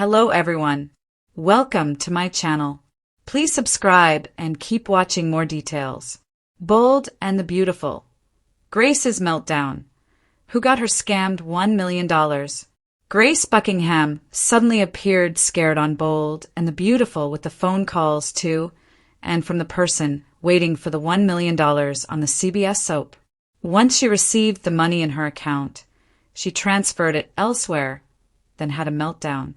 Hello everyone. Welcome to my channel. Please subscribe and keep watching more details. Bold and the Beautiful. Grace's meltdown. Who got her scammed $1 million? Grace Buckingham suddenly appeared scared on Bold and the Beautiful with the phone calls to and from the person waiting for the $1 million on the CBS soap. Once she received the money in her account, she transferred it elsewhere, then had a meltdown.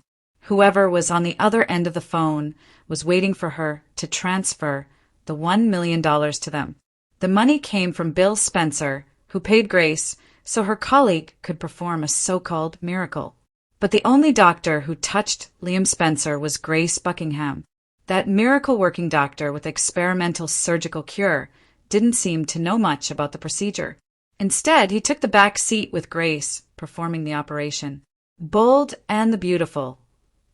Whoever was on the other end of the phone was waiting for her to transfer the $1 million to them. The money came from Bill Spencer, who paid Grace so her colleague could perform a so-called miracle. But the only doctor who touched Liam Spencer was Grace Buckingham. That miracle-working doctor with experimental surgical cure didn't seem to know much about the procedure. Instead, he took the back seat with Grace, performing the operation. Bold and the Beautiful.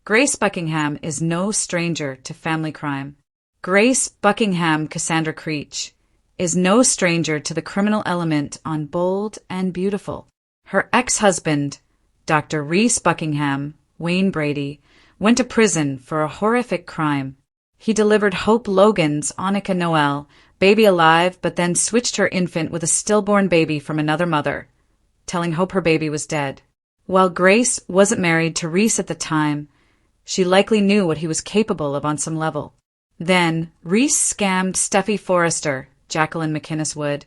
Grace Buckingham is no stranger to family crime. Grace Buckingham Cassandra Creech is no stranger to the criminal element on Bold and Beautiful. Her ex-husband, Dr. Reese Buckingham, Wayne Brady, went to prison for a horrific crime. He delivered Hope Logan's Annika Noel baby alive, but then switched her infant with a stillborn baby from another mother, telling Hope her baby was dead. While Grace wasn't married to Reese at the time, she likely knew what he was capable of on some level. Then, Reese scammed Steffi Forrester, Jacqueline McInnes Wood,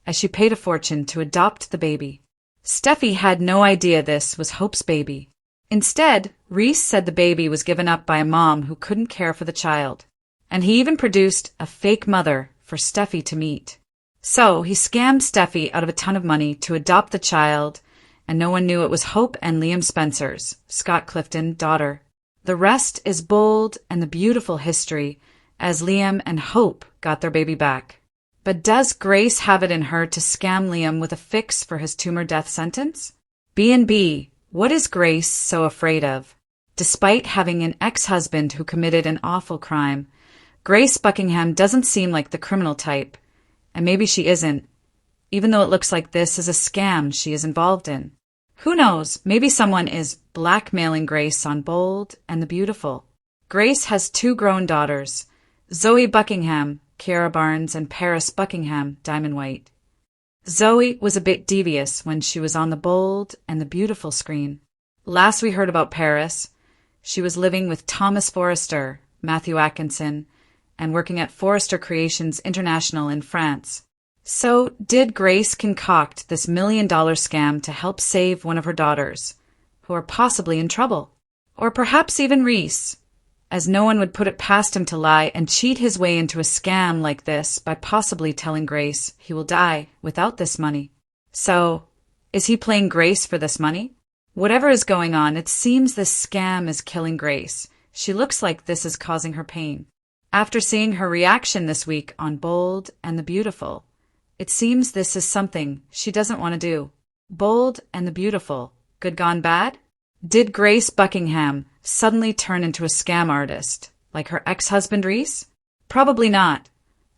as she paid a fortune to adopt the baby. Steffi had no idea this was Hope's baby. Instead, Reese said the baby was given up by a mom who couldn't care for the child, and he even produced a fake mother for Steffi to meet. So, he scammed Steffi out of a ton of money to adopt the child, and no one knew it was Hope and Liam Spencer's, Scott Clifton, daughter. The rest is Bold and the Beautiful history, as Liam and Hope got their baby back. But does Grace have it in her to scam Liam with a fix for his tumor death sentence? B&B, what is Grace so afraid of? Despite having an ex-husband who committed an awful crime, Grace Buckingham doesn't seem like the criminal type, and maybe she isn't, even though it looks like this is a scam she is involved in. Who knows, maybe someone is blackmailing Grace on Bold and the Beautiful. Grace has 2 grown daughters, Zoe Buckingham, Kiara Barnes, and Paris Buckingham, Diamond White. Zoe was a bit devious when she was on the Bold and the Beautiful screen. Last we heard about Paris, she was living with Thomas Forrester, Matthew Atkinson, and working at Forrester Creations International in France. So, did Grace concoct this $1 million scam to help save one of her daughters, who are possibly in trouble? Or perhaps even Reese, as no one would put it past him to lie and cheat his way into a scam like this by possibly telling Grace he will die without this money. So, is he playing Grace for this money? Whatever is going on, it seems this scam is killing Grace. She looks like this is causing her pain. After seeing her reaction this week on Bold and the Beautiful, it seems this is something she doesn't want to do. Bold and the Beautiful. Good gone bad? Did Grace Buckingham suddenly turn into a scam artist, like her ex-husband Reese? Probably not,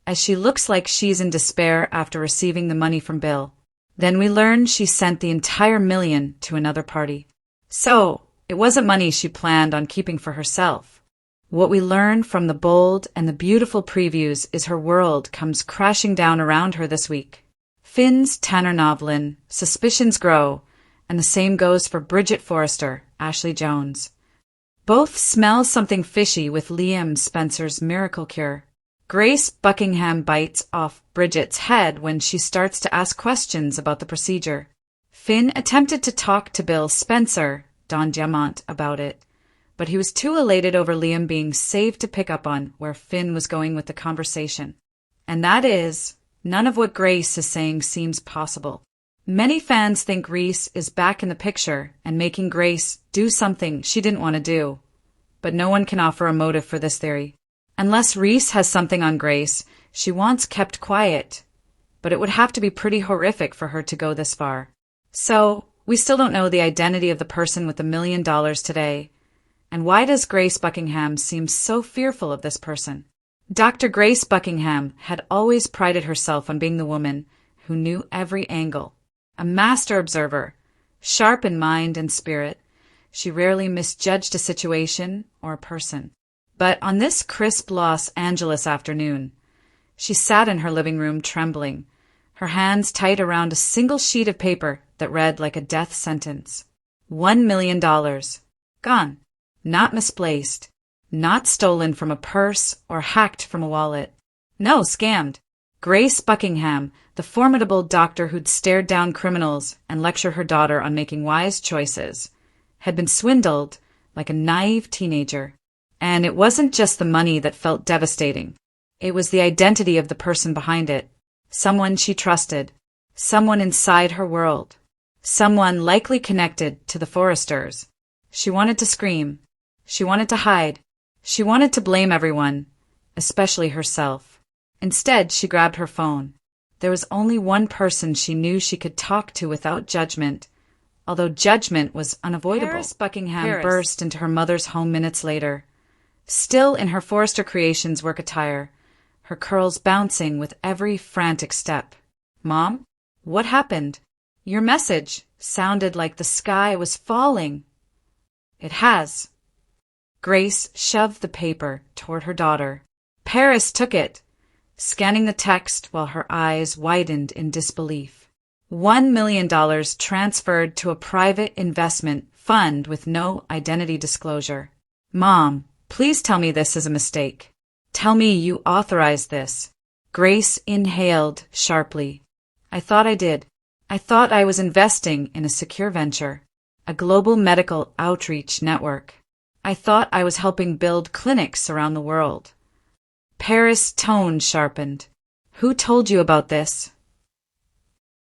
as she looks like she's in despair after receiving the money from Bill. Then we learn she sent the entire $1 million to another party. So, it wasn't money she planned on keeping for herself. What we learn from the Bold and the Beautiful previews is her world comes crashing down around her this week. Finn's Tanner Novlin, suspicions grow, and the same goes for Bridget Forrester, Ashley Jones. Both smell something fishy with Liam Spencer's miracle cure. Grace Buckingham bites off Bridget's head when she starts to ask questions about the procedure. Finn attempted to talk to Bill Spencer, Don Diamant, about it, but he was too elated over Liam being saved to pick up on where Finn was going with the conversation. And that is, none of what Grace is saying seems possible. Many fans think Reese is back in the picture and making Grace do something she didn't want to do, but no one can offer a motive for this theory. Unless Reese has something on Grace she wants kept quiet, but it would have to be pretty horrific for her to go this far. So, we still don't know the identity of the person with the $1 million today. And why does Grace Buckingham seem so fearful of this person? Dr. Grace Buckingham had always prided herself on being the woman who knew every angle. A master observer, sharp in mind and spirit, She rarely misjudged a situation or a person. But on this crisp Los Angeles afternoon, she sat in her living room trembling, her hands tight around a single sheet of paper that read like a death sentence. $1 million. Gone. Not misplaced. Not stolen from a purse or hacked from a wallet. No, scammed. Grace Buckingham, the formidable doctor who'd stared down criminals and lectured her daughter on making wise choices, had been swindled like a naive teenager. And it wasn't just the money that felt devastating. It was the identity of the person behind it. Someone she trusted. Someone inside her world. Someone likely connected to the Forresters. She wanted to scream. She wanted to hide. She wanted to blame everyone, especially herself. Instead, she grabbed her phone. There was only one person she knew she could talk to without judgment, although judgment was unavoidable. Paris Buckingham burst into her mother's home minutes later, still in her Forrester Creations work attire, her curls bouncing with every frantic step. "Mom? What happened?" "Your message sounded like the sky was falling." "It has." Grace shoved the paper toward her daughter. Paris took it, scanning the text while her eyes widened in disbelief. $1 million transferred to a private investment fund with no identity disclosure. "Mom, please tell me this is a mistake. Tell me you authorized this." Grace inhaled sharply. "I thought I did. I thought I was investing in a secure venture, a global medical outreach network. I thought I was helping build clinics around the world." Paris' tone sharpened. "Who told you about this?"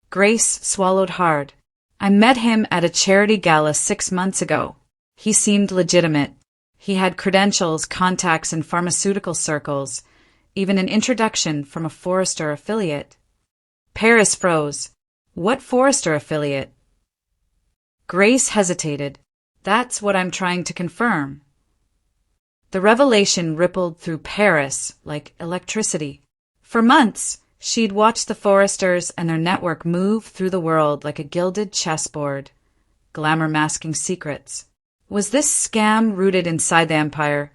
Grace swallowed hard. "I met him at a charity gala 6 months ago. He seemed legitimate. He had credentials, contacts in pharmaceutical circles, even an introduction from a Forrester affiliate." Paris froze. "What Forrester affiliate?" Grace hesitated. "That's what I'm trying to confirm." The revelation rippled through Paris like electricity. For months, she'd watched the Forresters and their network move through the world like a gilded chessboard, glamour masking secrets. Was this scam rooted inside the empire,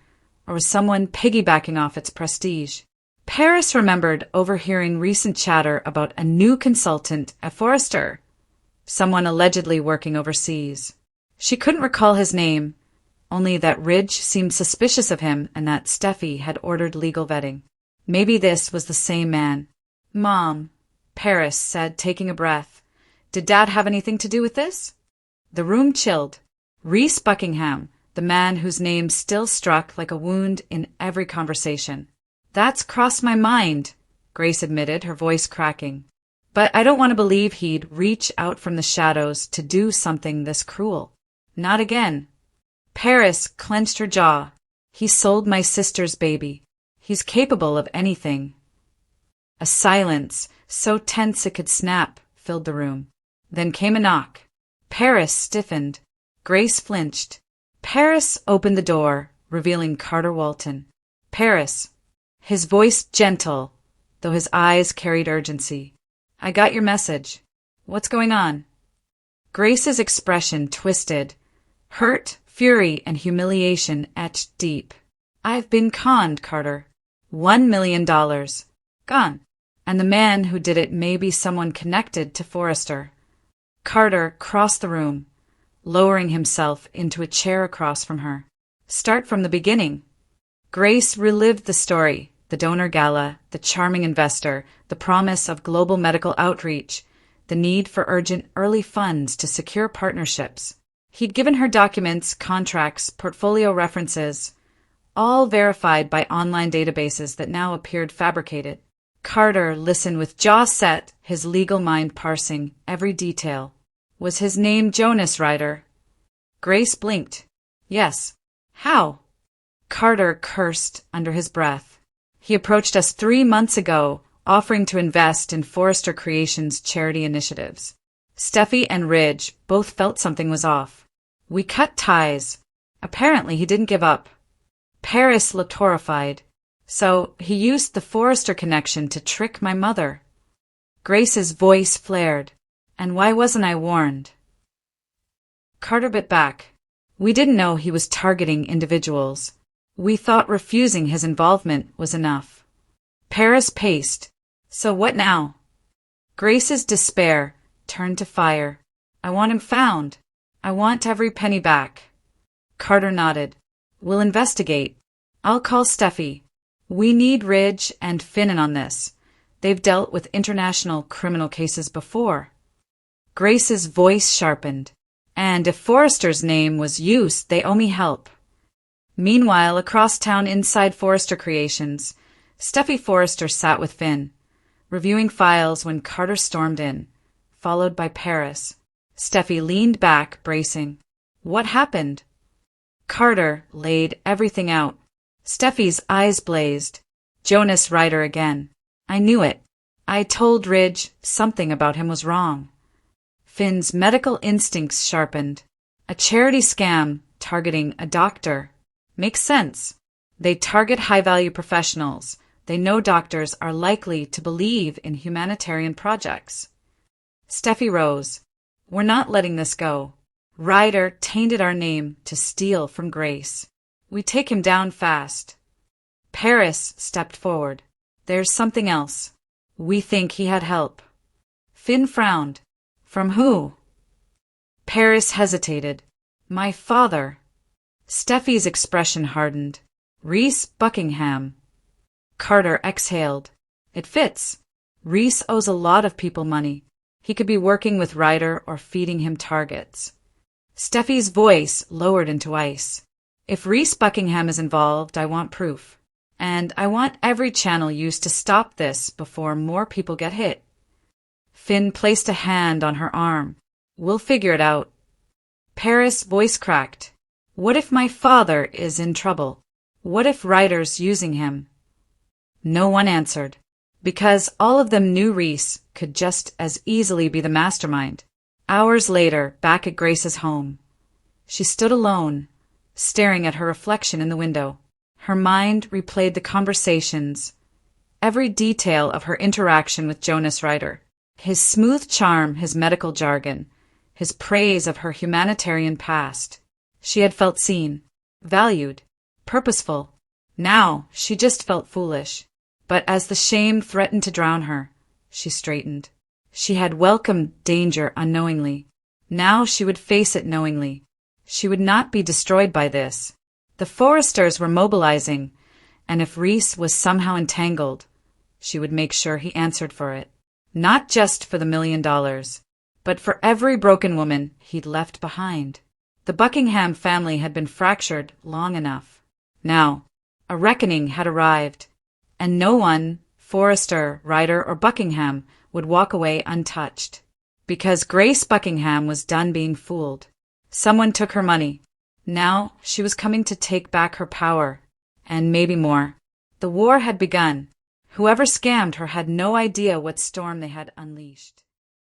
or was someone piggybacking off its prestige? Paris remembered overhearing recent chatter about a new consultant at Forrester, someone allegedly working overseas. She couldn't recall his name, only that Ridge seemed suspicious of him and that Steffi had ordered legal vetting. Maybe this was the same man. "Mom," Paris said, taking a breath, "did Dad have anything to do with this?" The room chilled. Reese Buckingham, the man whose name still struck like a wound in every conversation. "That's crossed my mind," Grace admitted, her voice cracking. "But I don't want to believe he'd reach out from the shadows to do something this cruel. Not again." Paris clenched her jaw. "He sold my sister's baby. He's capable of anything." A silence, so tense it could snap, filled the room. Then came a knock. Paris stiffened. Grace flinched. Paris opened the door, revealing Carter Walton. "Paris," his voice gentle, though his eyes carried urgency. "I got your message. What's going on?" Grace's expression twisted. Hurt, fury, and humiliation etched deep. "I've been conned, Carter. $1 million. Gone. And the man who did it may be someone connected to Forrester." Carter crossed the room, lowering himself into a chair across from her. "Start from the beginning." Grace relived the story, the donor gala, the charming investor, the promise of global medical outreach, the need for urgent early funds to secure partnerships. He'd given her documents, contracts, portfolio references, all verified by online databases that now appeared fabricated. Carter listened with jaw set, his legal mind parsing every detail. Was his name Jonas Ryder? Grace blinked. "Yes." "How?" Carter cursed under his breath. "He approached us 3 months ago, offering to invest in Forrester Creations charity initiatives. Steffi and Ridge both felt something was off. We cut ties. Apparently he didn't give up." Paris looked horrified. "So he used the Forrester connection to trick my mother." Grace's voice flared. "And why wasn't I warned?" Carter bit back. We didn't know he was targeting individuals. We thought refusing his involvement was enough. Paris paced. So what now? Grace's despair turned to fire. I want him found. I want every penny back. Carter nodded. We'll investigate. I'll call Steffi. We need Ridge and Finnan on this. They've dealt with international criminal cases before. Grace's voice sharpened. And if Forrester's name was used, they owe me help. Meanwhile, across town inside Forrester Creations, Steffi Forrester sat with Finn, reviewing files when Carter stormed in, followed by Paris. Steffi leaned back, bracing. What happened? Carter laid everything out. Steffi's eyes blazed. Jonas Ryder again. I knew it. I told Ridge something about him was wrong. Finn's medical instincts sharpened. A charity scam targeting a doctor. Makes sense. They target high-value professionals. They know doctors are likely to believe in humanitarian projects. Steffi rose. We're not letting this go. Ryder tainted our name to steal from Grace. We take him down fast. Paris stepped forward. There's something else. We think he had help. Finn frowned. From who? Paris hesitated. My father. Steffi's expression hardened. Reese Buckingham. Carter exhaled. It fits. Reese owes a lot of people money. He could be working with Ryder or feeding him targets. Steffi's voice lowered into ice. If Reese Buckingham is involved, I want proof. And I want every channel used to stop this before more people get hit. Finn placed a hand on her arm. We'll figure it out. Paris' voice cracked. What if my father is in trouble? What if Ryder's using him? No one answered, because all of them knew Reese could just as easily be the mastermind. Hours later, back at Grace's home, she stood alone, staring at her reflection in the window. Her mind replayed the conversations, every detail of her interaction with Jonas Ryder, his smooth charm, his medical jargon, his praise of her humanitarian past. She had felt seen, valued, purposeful. Now she just felt foolish. But as the shame threatened to drown her, she straightened. She had welcomed danger unknowingly. Now she would face it knowingly. She would not be destroyed by this. The Forresters were mobilizing, and if Reese was somehow entangled, she would make sure he answered for it. Not just for the $1 million, but for every broken woman he'd left behind. The Buckingham family had been fractured long enough. Now, a reckoning had arrived, and no one, Forrester, Ryder, or Buckingham, would walk away untouched. Because Grace Buckingham was done being fooled. Someone took her money. Now she was coming to take back her power, and maybe more. The war had begun. Whoever scammed her had no idea what storm they had unleashed.